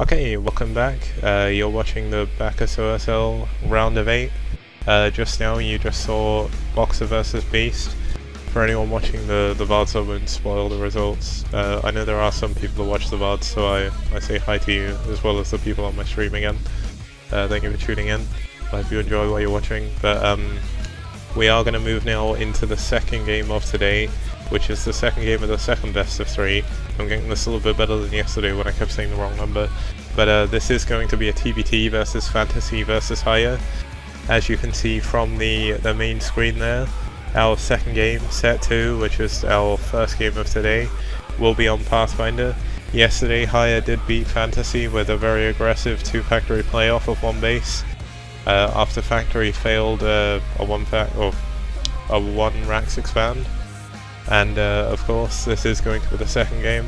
Okay, welcome back. You're watching the Bacchus OSL round of 8. Just now you just saw Boxer versus Beast. For anyone watching the VODs, I won't spoil the results. I know there are some people who watch the VODs, so I say hi to you, as well as the people on my stream again. Thank you for tuning in. I hope you enjoy what you're watching. But we are going to move now into the second game of today, which is the second game of the second best of 3. I'm getting this a little bit better than yesterday when I kept saying the wrong number. But this is going to be a TBT versus FanTaSy versus HiyA. As you can see from the main screen there, our second game, set 2, which is our first game of today, will be on Pathfinder. Yesterday HiyA did beat FanTaSy with a very aggressive 2-factory playoff of 1 base. After Factory failed a 1 Rax expand. And of course this is going to be the second game,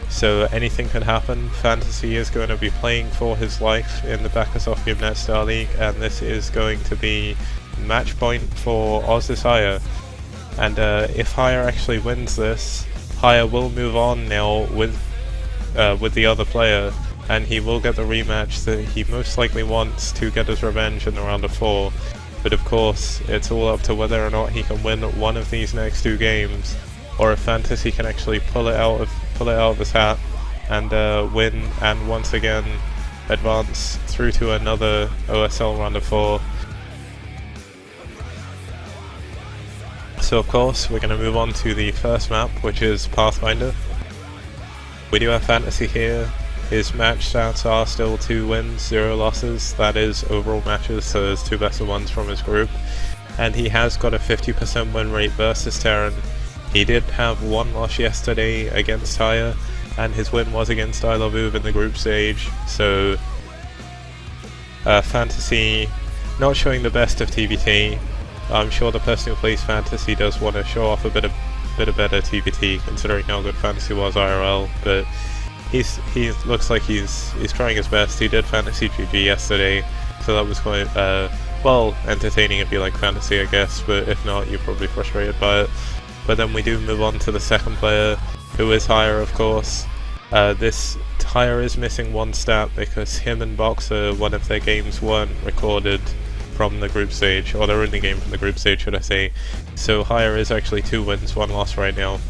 so anything can happen. FanTaSy is going to be playing for his life in the Bacchus Offgamenet Starleague, and this is going to be match point for HiyA. And if HiyA actually wins this, HiyA will move on now with the other player, and he will get the rematch that he most likely wants to get his revenge in the round of 4. But of course, it's all up to whether or not he can win one of these next 2 games, or if FanTaSy can actually pull it out of his hat and win, and once again advance through to another OSL round of 4. So of course, we're going to move on to the first map, which is Pathfinder. We do have FanTaSy here. His match stats are still 2 wins, 0 losses, that is overall matches, so there's 2 best of 1s from his group. And he has got a 50% win rate versus Terran. He did have 1 loss yesterday against HiyA, and his win was against I Love Uv in the group stage, so FanTaSy not showing the best of TBT. I'm sure the person who plays FanTaSy does want to show off a bit of better TBT, considering how good FanTaSy was IRL, but he looks like he's trying his best. He did FanTaSy GG yesterday, so that was quite well entertaining if you like FanTaSy, I guess, but if not, you're probably frustrated by it. But then we do move on to the second player, who is HiyA, of course. This HiyA is missing 1 stat because him and Boxer, one of their games weren't recorded from the group stage, or their only game from the group stage, should I say. So HiyA is actually 2 wins, 1 loss right now.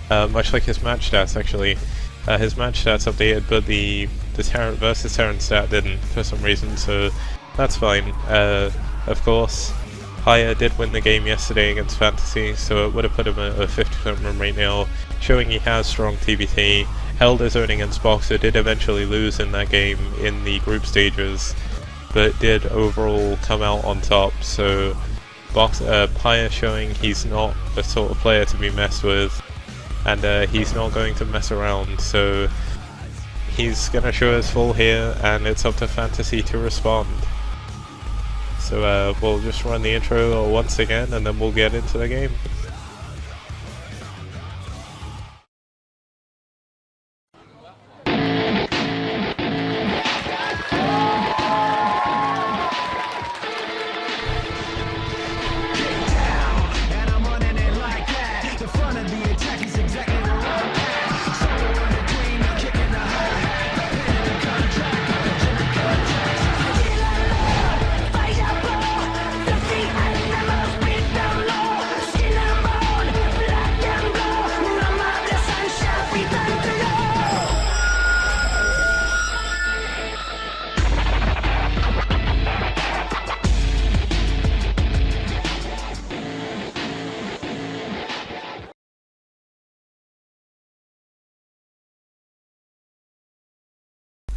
Much like his match stats, actually. His match stats updated, but the Terran versus Terran stat didn't for some reason, so that's fine. Of course, HiyA did win the game yesterday against FanTaSy, so it would have put him at a 50% win rate now, showing he has strong TBT. Held his own against Boxer, did eventually lose in that game in the group stages, but did overall come out on top, so HiyA showing he's not the sort of player to be messed with. And he's not going to mess around, so he's going to show his full here, and it's up to FanTaSy to respond. So we'll just run the intro once again, and then we'll get into the game.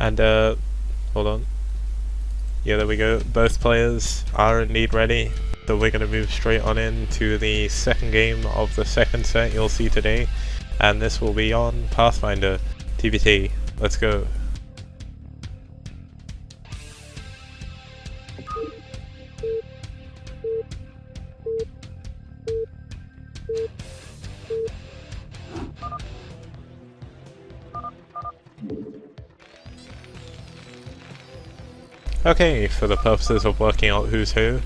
And hold on. Yeah, there we go. Both players are indeed ready. So we're going to move straight on into the second game of the second set you'll see today. And this will be on Pathfinder TBT. Let's go. Okay, for the purposes of working out who's who,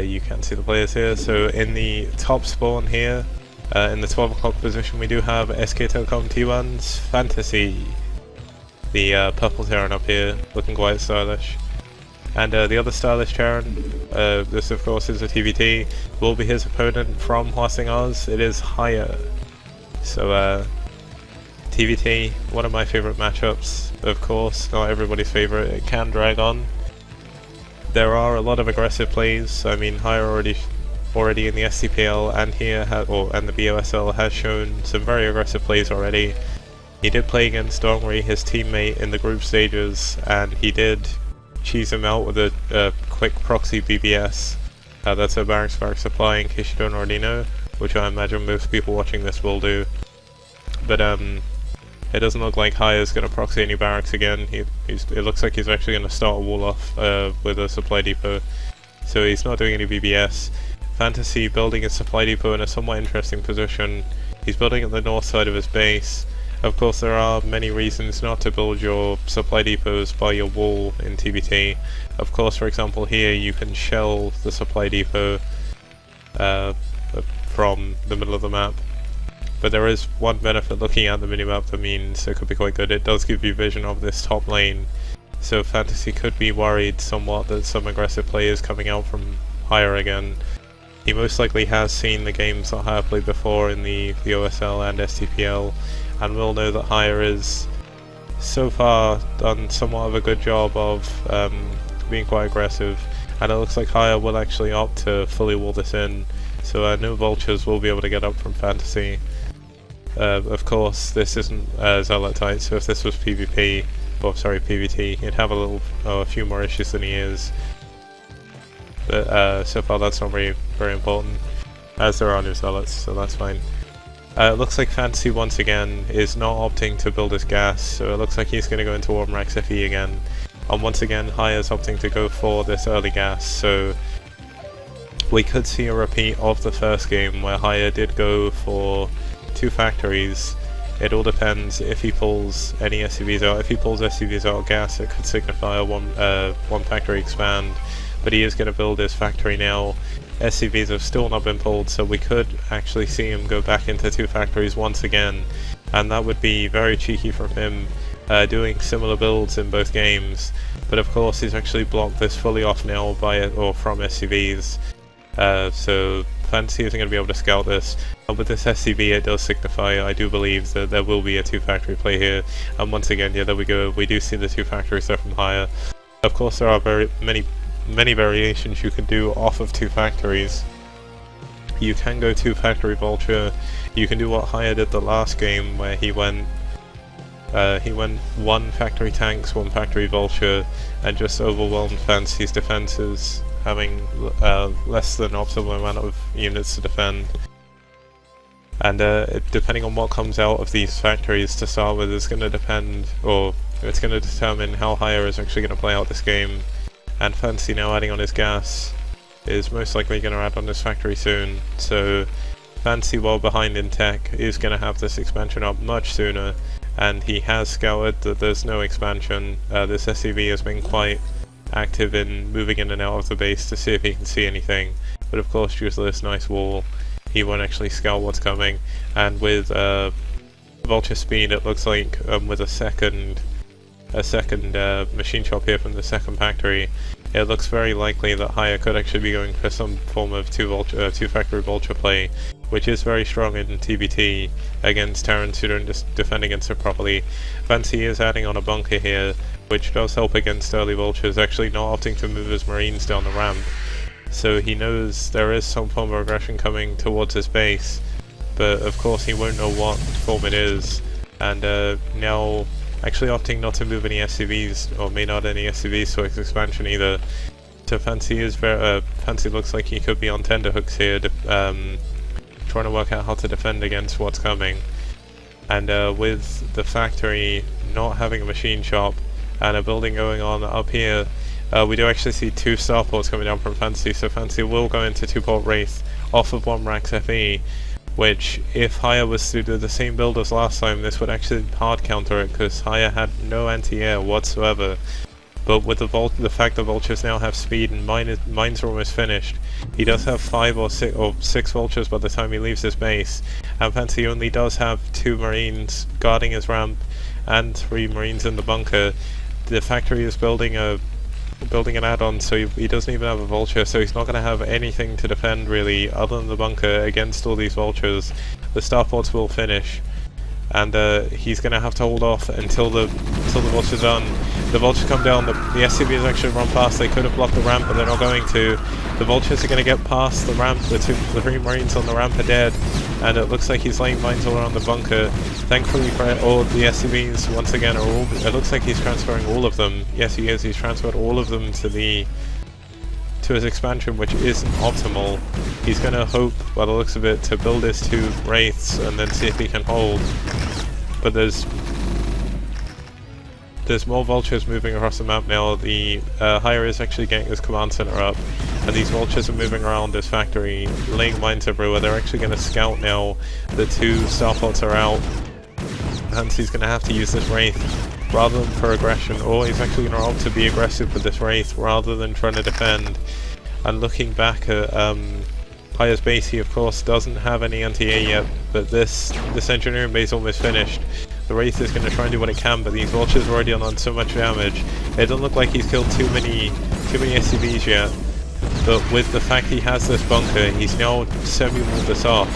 you can see the players here. So in the top spawn here, in the 12 o'clock position, we do have SK Telecom T1's FanTaSy. the purple Terran up here, looking quite stylish. And the other stylish Terran, this of course is a TVT, will be his opponent from Hwasing-Oz. It is HiyA. So TVT, one of my favourite matchups, of course, not everybody's favourite. It can drag on. There are a lot of aggressive plays. I mean, HiyA already in the SCPL and here and the BOSL has shown some very aggressive plays already. He did play against Dongri, his teammate, in the group stages, and he did cheese him out with a quick proxy BBS. That's a barracks supply, in case you don't already know, which I imagine most people watching this will do. But it doesn't look like HiyA's going to proxy any barracks again. It looks like he's actually going to start a wall off with a supply depot, so he's not doing any BBS. FanTaSy building his supply depot in a somewhat interesting position. He's building at the north side of his base. Of course, there are many reasons not to build your supply depots by your wall in TBT. Of course, for example, here you can shell the supply depot from the middle of the map. But there is one benefit looking at the minimap that means it could be quite good. It does give you vision of this top lane, so FanTaSy could be worried somewhat that some aggressive play is coming out from HiyA again. He most likely has seen the games that HiyA played before in the OSL and STPL, and will know that HiyA is so far done somewhat of a good job of being quite aggressive, and it looks like HiyA will actually opt to fully wall this in, so no vultures will be able to get up from FanTaSy. Of course, this isn't Zealot tight, so if this was PvP, or sorry, PvT, he'd have a few more issues than he is. But so far that's not very important, as there are no Zealots, so that's fine. It looks like FanTaSy once again is not opting to build his gas, so it looks like he's going to go into Warmrax FE again. And once again, HiyA is opting to go for this early gas, so we could see a repeat of the first game where HiyA did go for 2 factories. It all depends if he pulls any SCVs out. If he pulls SCVs out of gas, it could signify a one factory expand, but he is going to build his factory now. SCVs have still not been pulled, so we could actually see him go back into 2 factories once again, and that would be very cheeky from him, doing similar builds in both games. But of course he's actually blocked this fully off now from SCVs, so FanTaSy isn't going to be able to scout this. With this SCV it does signify, I do believe, that there will be a 2 factory play here, and once again, yeah, there we go, we do see the 2 factories there from HiyA. Of course there are very many variations you can do off of 2 factories. You can go 2 factory vulture, you can do what HiyA did the last game where he went 1 factory tanks, 1 factory vulture, and just overwhelmed FanTaSy's defenses, having less than optimal amount of units to defend. And depending on what comes out of these factories to start with is going to depend, or it's going to determine how HiyA is actually going to play out this game. And FanTaSy now adding on his gas is most likely going to add on his factory soon, so FanTaSy, while behind in tech, is going to have this expansion up much sooner, and he has scouted that there's no expansion. This SCV has been quite active in moving in and out of the base to see if he can see anything, but of course due to this nice wall he won't actually scout what's coming. And with vulture speed, it looks like with a second machine shop here from the second factory, it looks very likely that HiyA could actually be going for some form of 2 factory vulture play, which is very strong in TBT against Terrans who don't defend against it properly. FanTaSy is adding on a bunker here, which does help against early vultures, actually not opting to move his marines down the ramp. So he knows there is some form of aggression coming towards his base, but of course he won't know what form it is, and now actually opting not to move any SCVs, or may not any SCVs to his expansion either. So FanTaSy looks like he could be on tenterhooks here, trying to work out how to defend against what's coming. And with the factory not having a machine shop and a building going on up here, we do actually see 2 starports coming down from FanTaSy, so FanTaSy will go into 2-port Wraith off of Warmrax FE, which, if HiyA was to do the same build as last time, this would actually hard counter it, because HiyA had no anti-air whatsoever. But with the fact that vultures now have speed and mines are almost finished, he does have 5 or 6 vultures by the time he leaves his base, and FanTaSy only does have 2 marines guarding his ramp, and 3 Marines in the bunker. The factory is building an add-on, so he doesn't even have a vulture, so he's not going to have anything to defend really other than the bunker against all these vultures. The starports will finish, and he's going to have to hold off until the vulture's done. The vultures come down, the SCVs actually run past. They could have blocked the ramp, but they're not going to. The vultures are going to get past the ramp. The 3 Marines on the ramp are dead, and it looks like he's laying mines all around the bunker. Thankfully for all the SCVs, once again, are all. It looks like he's transferring all of them. Yes, he is. He's transferred all of them to his expansion, which isn't optimal. He's going to hope, by the looks of it, to build his 2 wraiths and then see if he can hold. But there's more vultures moving across the map now. The HiyA is actually getting his command center up, and these vultures are moving around this factory, laying mines everywhere. They're actually going to scout now. The 2 starports are out, and he's going to have to use this wraith rather than for aggression, or he's actually going to opt to be aggressive with this wraith rather than trying to defend. And looking back at HiyA's base, he of course doesn't have any anti-A yet, but this engineering base is almost finished. The wraith is going to try and do what it can, but these vultures are already on so much damage. It doesn't look like he's killed too many SCVs yet, but with the fact he has this bunker, he's now semi-walled this off.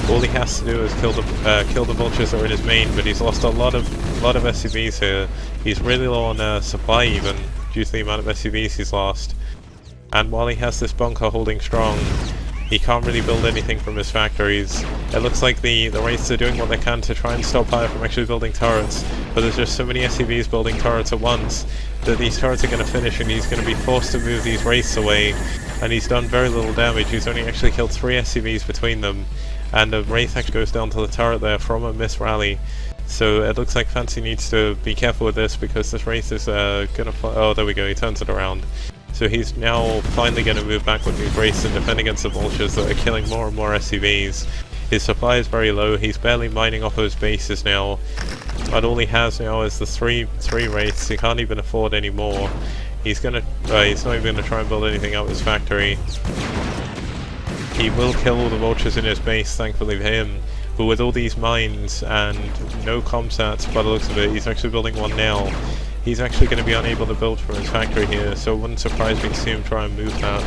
All he has to do is kill the vultures that are in his main, but he's lost a lot of SCVs here. He's really low on supply even, due to the amount of SCVs he's lost. And while he has this bunker holding strong, he can't really build anything from his factories. It looks like the wraiths are doing what they can to try and stop HiyA from actually building turrets, but there's just so many SCVs building turrets at once that these turrets are going to finish, and he's going to be forced to move these wraiths away, and he's done very little damage. He's only actually killed 3 SCVs between them, and the wraith actually goes down to the turret there from a miss rally. So it looks like FanTaSy needs to be careful with this, because this wraith is going to... Oh, there we go, he turns it around. So he's now finally going to move back with these wraiths and defend against the vultures that are killing more and more SCVs. His supply is very low, he's barely mining off of his bases now, and all he has now is the three wraiths. He can't even afford any more. He's not even going to try and build anything out of his factory. He will kill all the vultures in his base, thankfully for him, but with all these mines and no comsats, by the looks of it, he's actually building one now. He's actually going to be unable to build from his factory here, so it wouldn't surprise me to see him try and move that.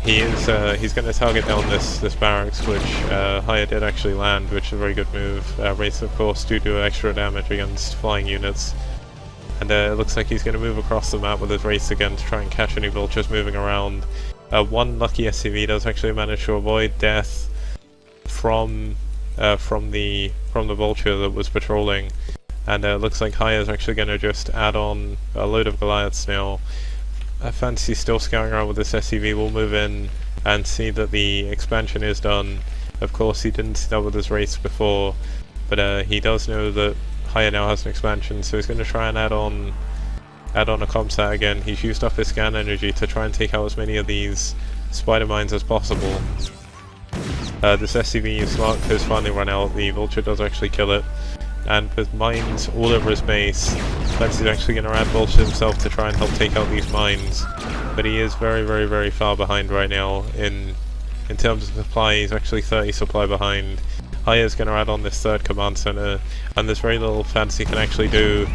He's going to target down this barracks, which HiyA did actually land, which is a very good move. Wraiths, of course, do extra damage against flying units. And it looks like he's going to move across the map with his wraiths again to try and catch any vultures moving around. One lucky SCV does actually manage to avoid death from the vulture that was patrolling, and it looks like HiyA is actually going to just add on a load of Goliaths now. FanTaSy's still scouting around with this SCV. We'll move in and see that the expansion is done. Of course, he didn't see that with his wraiths before, but he does know that HiyA now has an expansion, so he's going to try and add on a comsat again. He's used up his scan energy to try and take out as many of these spider mines as possible. This SCV slot has finally run out. The vulture does actually kill it, and with mines all over his base, FanTaSy's actually going to add vulture himself to try and help take out these mines, but he is very, very, very far behind right now in terms of supply. He's actually 30 supply behind. HiyA is going to add on this 3rd command center, and there's very little FanTaSy can actually do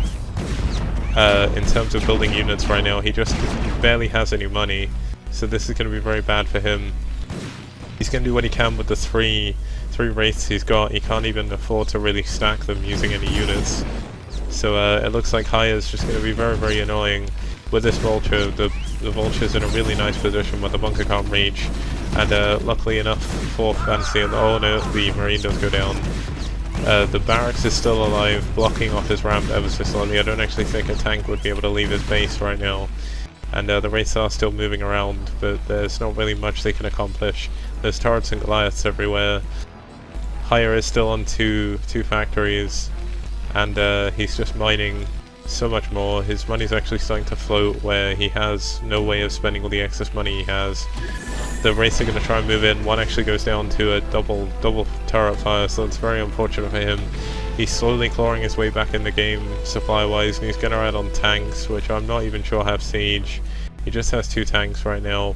in terms of building units right now. He just barely has any money, so this is going to be very bad for him. He's going to do what he can with the three wraiths he's got. He can't even afford to really stack them using any units. So it looks like HiyA is just going to be very, very annoying with this vulture. The vulture's in a really nice position where the bunker can't reach, and luckily enough for FanTaSy, oh no, the marine does go down. The barracks is still alive, blocking off his ramp ever so slightly. I don't actually think a tank would be able to leave his base right now. And the wraiths are still moving around, but there's not really much they can accomplish. There's turrets and Goliaths everywhere. HiyA is still on two factories, and he's just mining so much more. His money's actually starting to float where he has no way of spending all the excess money he has. The wraiths are going to try and move in. One actually goes down to a double turret fire, so it's very unfortunate for him. He's slowly clawing his way back in the game supply-wise, and he's going to add on tanks, which I'm not even sure have siege. He just has 2 tanks right now.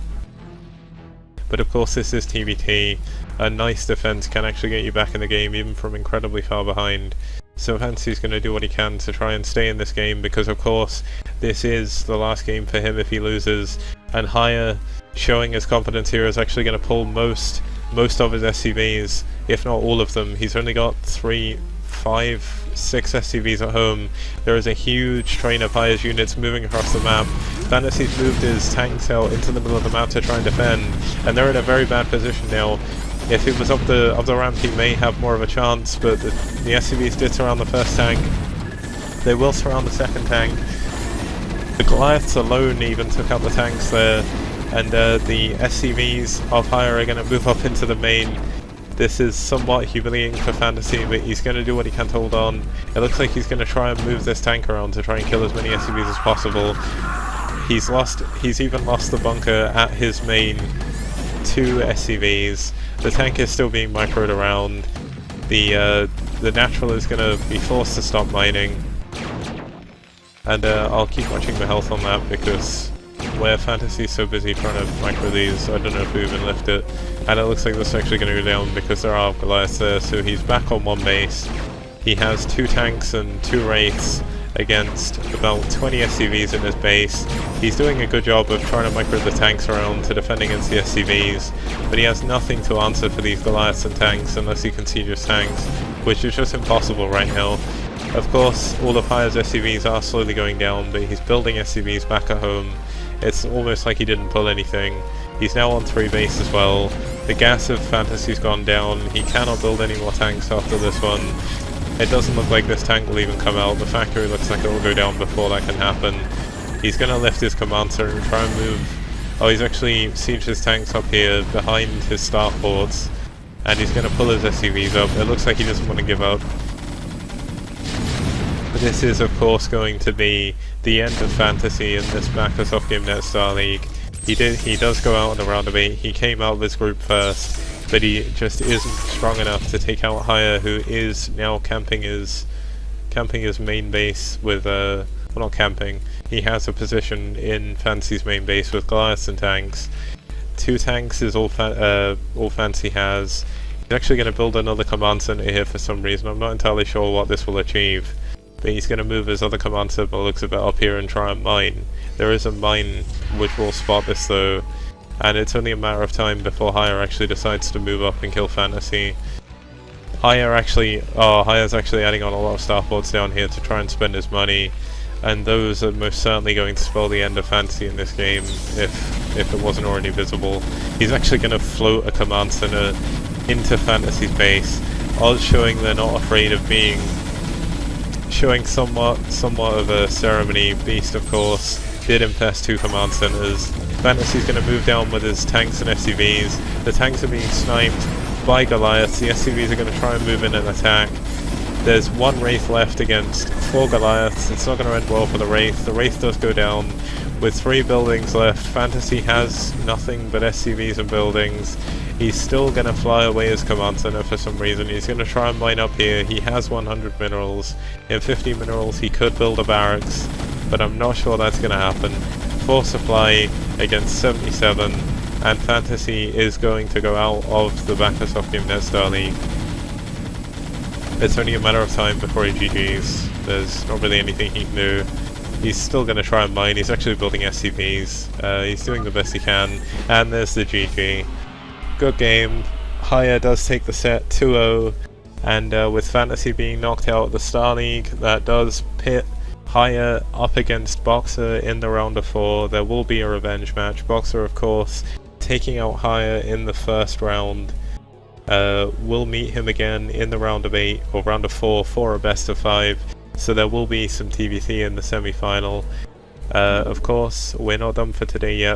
but of course this is TVT. A nice defense can actually get you back in the game even from incredibly far behind. So FanTaSy's going to do what he can to try and stay in this game, because of course this is the last game for him if he loses, and HiyA, showing his confidence here, is actually going to pull most of his SCVs, if not all of them. He's only got 3, 5, 6 SCVs at home. There is a huge train of HiyA's units moving across the map. FanTaSy's moved his tanks out into the middle of the map to try and defend, and they're in a very bad position now. If it was up the ramp, he may have more of a chance, but the SCVs did surround the first tank. They will surround the second tank. The Goliaths alone even took out the tanks there, and the SCVs of HiyA are going to move up into the main. This is somewhat humiliating for FanTaSy, but he's going to do what he can to hold on. It looks like he's going to try and move this tank around to try and kill as many SCVs as possible. He's even lost the bunker at his main. 2 SCVs. The tank is still being microed around. The natural is going to be forced to stop mining, and I'll keep watching the health on that, because where FanTaSy is so busy trying to micro these, I don't know if we even lift it. And it looks like this is actually going to go down because there are Goliaths there, so he's back on 1 base. He has 2 tanks and 2 wraiths against about 20 SCVs in his base. He's doing a good job of trying to micro the tanks around to defend against the SCVs, but he has nothing to answer for these Goliaths and tanks unless he can siege his tanks, which is just impossible right now. Of course, all of HiyA's SCVs are slowly going down, but he's building SCVs back at home. It's almost like he didn't pull anything. He's now on 3 base as well. The gas of FanTaSy's gone down. He cannot build any more tanks after this one. It doesn't look like this tank will even come out. The factory looks like it will go down before that can happen. He's going to lift his command center and try and move. Oh, he's actually sieged his tanks up here behind his starports, and he's going to pull his SCVs up. It looks like he doesn't want to give up. But this is of course going to be the end of FanTaSy in this Bacchus Offgamenet Starleague. He does go out on the round of 8. He came out of his group first, but he just isn't strong enough to take out HiyA, who is now camping his main base with well, not camping. He has a position in FanTaSy's main base with Goliaths and tanks. 2 tanks is all FanTaSy has. He's actually going to build another command center here for some reason. I'm not entirely sure what this will achieve, but he's going to move his other command center, but looks a bit up here, and try and mine. There is a mine which will spot this though, and it's only a matter of time before HiyA actually decides to move up and kill FanTaSy. HiyA's actually adding on a lot of starports down here to try and spend his money, and those are most certainly going to spell the end of FanTaSy in this game if it wasn't already visible. He's actually going to float a command center into FanTaSy's base, odds showing they're not afraid of being, showing somewhat of a ceremony. Beast, of course, did infest 2 command centers. FanTaSy's going to move down with his tanks and SCVs. The tanks are being sniped by Goliaths. The SCVs are going to try and move in and attack. There's 1 Wraith left against 4 Goliaths. It's not going to end well for the Wraith. The Wraith does go down with 3 buildings left. FanTaSy has nothing but SCVs and buildings. He's still going to fly away his command center for some reason. He's going to try and mine up here. He has 100 minerals. In 50 minerals he could build a barracks, but I'm not sure that's going to happen. 4 supply against 77, and FanTaSy is going to go out of the Bacchus Offgamenet Starleague. It's only a matter of time before he GG's. There's not really anything he can do. He's still going to try and mine. He's actually building SCVs. He's doing the best he can, and there's the GG. Good game. HiyA does take the set 2-0, and with FanTaSy being knocked out of the Starleague, that does pit HiyA up against Boxer in the round of 4. There will be a revenge match. Boxer, of course, taking out HiyA in the first round. We'll meet him again in the round of 8 or round of 4 for a best of 5. So there will be some TVT in the semi-final. Of course, we're not done for today yet.